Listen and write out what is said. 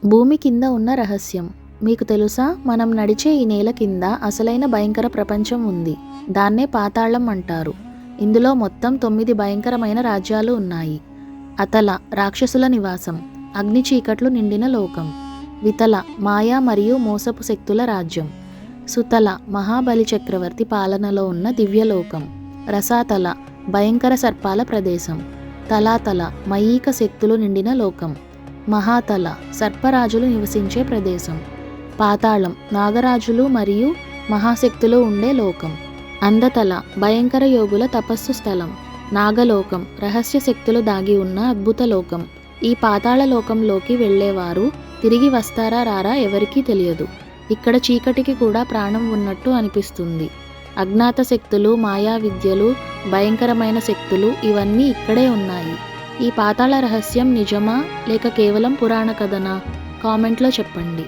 భూమి కింద ఉన్న రహస్యం మీకు తెలుసా? మనం నడిచే ఈ నేల కింద అసలైన భయంకర ప్రపంచం ఉంది. దాన్నే పాతాళం అంటారు. ఇందులో మొత్తం 9 భయంకరమైన రాజ్యాలు ఉన్నాయి. అతల రాక్షసుల నివాసం, అగ్ని చీకట్లు నిండిన లోకం. వితల మాయా మరియు మోసపు శక్తుల రాజ్యం. సుతల మహాబలి చక్రవర్తి పాలనలో ఉన్న దివ్యలోకం. రసాతల భయంకర సర్పాల ప్రదేశం. తలాతల మయీక శక్తులు నిండిన లోకం. మహాతల సర్పరాజులు నివసించే ప్రదేశం. పాతాళం నాగరాజులు మరియు మహాశక్తులు ఉండే లోకం. అందతల భయంకర యోగుల తపస్సు స్థలం. నాగలోకం రహస్య శక్తులు దాగి ఉన్న అద్భుత లోకం. ఈ పాతాళ లోకంలోకి వెళ్ళేవారు తిరిగి వస్తారా రారా ఎవరికీ తెలియదు. ఇక్కడ చీకటికి కూడా ప్రాణం ఉన్నట్టు అనిపిస్తుంది. అజ్ఞాత శక్తులు, మాయా విద్యలు, భయంకరమైన శక్తులు ఇవన్నీ ఇక్కడే ఉన్నాయి. ఈ పాతాళ రహస్యం నిజమా లేక కేవలం పురాణ కథనా? కామెంట్లో చెప్పండి.